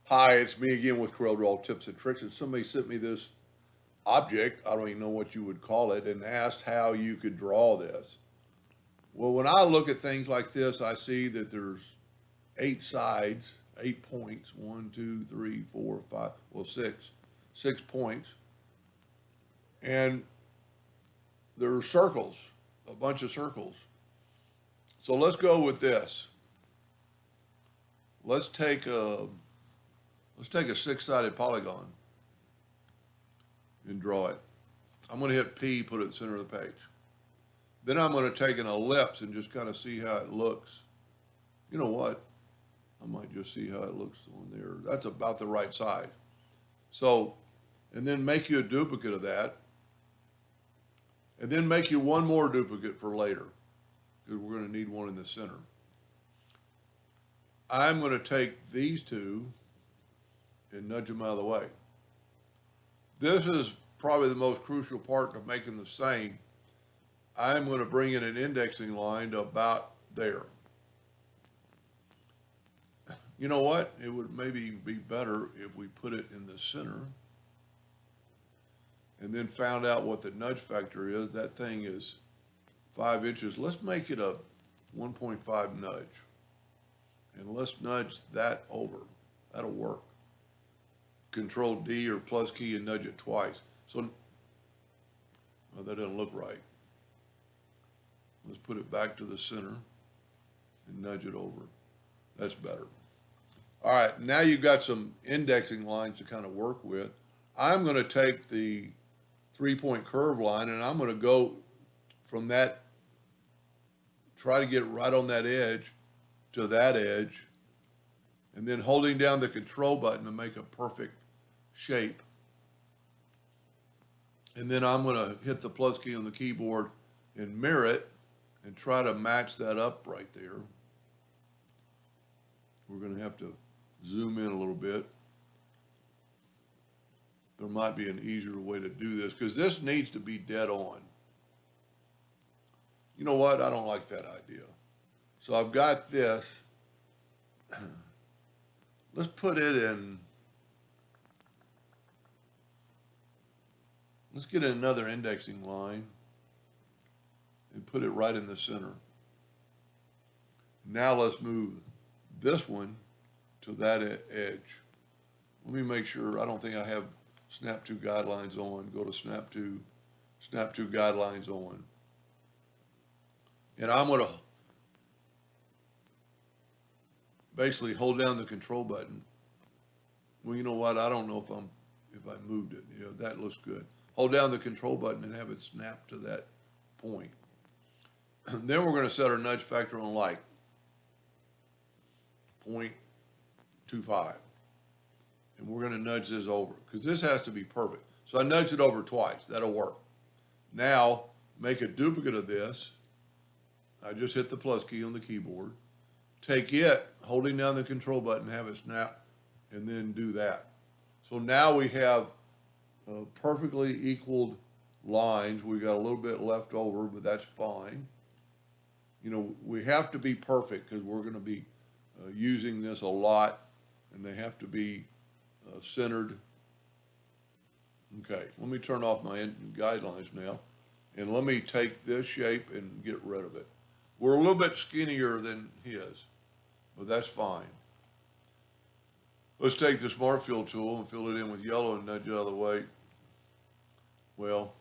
Hi, it's me again with Corel Draw Tips and Tricks. And somebody sent me this object, I don't even know what you would call it, and asked how you could draw this. Well, when I look at things like this, I see that there's 8 sides, 8 points, one, two, three, four, five, well, six points. And there are circles, a bunch of circles. So let's go with this. Let's take a let's take a six-sided polygon and draw it. I'm going to hit P, put it at the center of the page. Then I'm going to take an ellipse and just kind of see how it looks. You know what? I might just see how it looks on there. That's about the right size. So, and then make you a duplicate of that. And then make you one more duplicate for later, because we're going to need one in the center. I'm going to take these two and nudge them out of the way. This is probably the most crucial part of making the same. I'm going to bring in an indexing line to about there. You know what? It would maybe be better if we put it in the center and then found out what the nudge factor is. That thing is 5 inches. Let's make it a 1.5 nudge. And let's nudge that over. That'll work. Control D or plus key and nudge it twice. So, well, that doesn't look right. Let's put it back to the center and nudge it over. That's better. All right, now you've got some indexing lines to kind of work with. I'm going to take the 3-point curve line and I'm going to go from that, try to get right on that edge to that edge, and then holding down the control button to make a perfect shape. And then I'm going to hit the plus key on the keyboard and mirror it and try to match that up right there. We're going to have to zoom in a little bit. There might be an easier way to do this because this needs to be dead on. You know what? I don't like that idea. So I've got this. Let's put it in. Let's get another indexing line and put it right in the center. Now let's move this one to that edge. Let me make sure, I don't think I have Snap to guidelines on. Go to Snap to guidelines on. And I'm gonna basically hold down the control button. Well, you know what? I don't know if I moved it. Yeah, that looks good. Hold down the control button and have it snap to that point. And then we're going to set our nudge factor on like 0.25. And we're going to nudge this over because this has to be perfect. So I nudged it over twice. That'll work. Now make a duplicate of this. I just hit the plus key on the keyboard. Take it, holding down the control button, have it snap, and then do that. So now we have perfectly equaled lines. We got a little bit left over, but that's fine. You know, we have to be perfect because we're going to be using this a lot, and they have to be centered. Okay, let me turn off my guidelines now, and let me take this shape and get rid of it. We're a little bit skinnier than his, but that's fine. Let's take the Smart Fill tool and fill it in with yellow and nudge it out of the way. Well,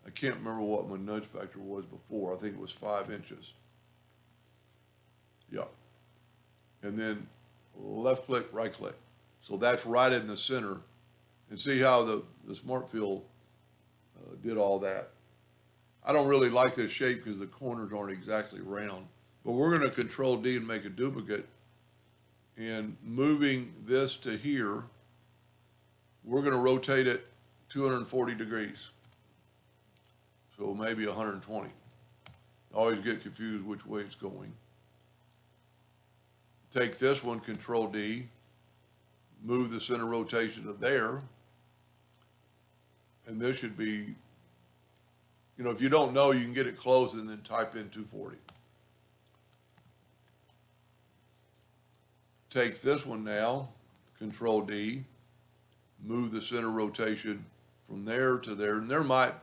I can't remember what my nudge factor was before. I think it was 5 inches. Yeah. And then left click, right click. So that's right in the center. And see how the Smart Fill did all that. I don't really like this shape because the corners aren't exactly round. But we're going to Control D and make a duplicate. And moving this to here, we're going to rotate it 240 degrees. So maybe 120. I always get confused which way it's going. Take this one, Control D, move the center rotation to there. And this should be, you know, if you don't know, you can get it close and then type in 240. Take this one now, Control D, move the center rotation from there to there. And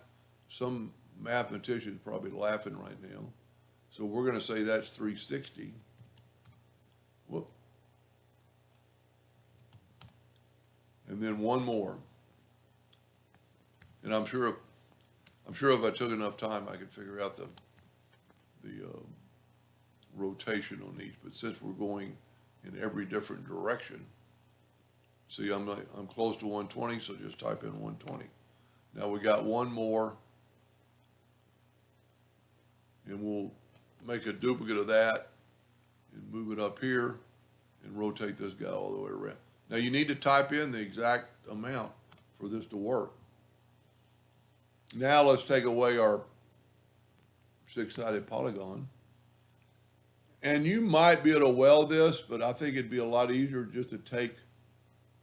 some mathematician's probably laughing right now. So we're going to say that's 360. Whoop. And then one more. And I'm sure if I took enough time, I could figure out the rotation on these. But since we're going in every different direction, see, I'm close to 120, so just type in 120. Now we got one more, and we'll make a duplicate of that and move it up here and rotate this guy all the way around. Now you need to type in the exact amount for this to work. Now let's take away our six-sided polygon. And you might be able to weld this, but I think it'd be a lot easier just to take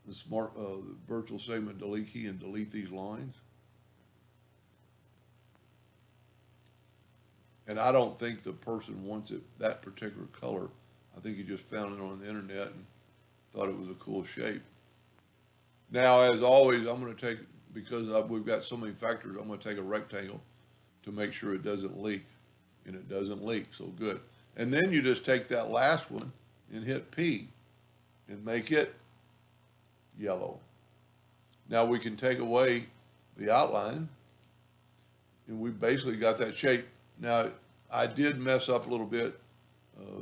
the virtual segment delete key and delete these lines. And I don't think the person wants it that particular color. I think he just found it on the internet and thought it was a cool shape. Now, as always, I'm going to take, because we've got so many factors, I'm going to take a rectangle to make sure it doesn't leak. And it doesn't leak, so good. And then you just take that last one and hit P and make it yellow. Now we can take away the outline and we basically got that shape. Now I did mess up a little bit.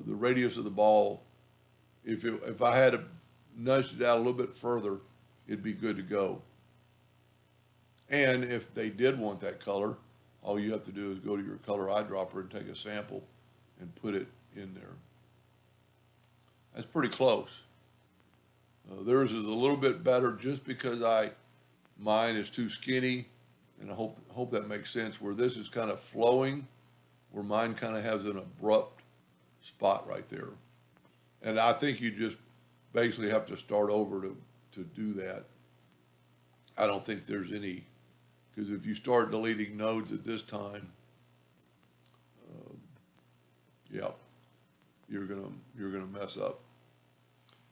The radius of the ball, if I had nudged it out a little bit further, it'd be good to go. And if they did want that color, all you have to do is go to your color eyedropper and take a sample and put it in there. That's pretty close. Theirs is a little bit better just because mine is too skinny, and I hope that makes sense, where this is kind of flowing, where mine kind of has an abrupt spot right there. And I think you just basically have to start over to do that. I don't think there's any, because if you start deleting nodes at this time, yeah, you're gonna mess up.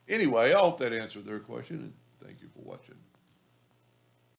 Anyway, I hope that answered their question, and thank you for watching.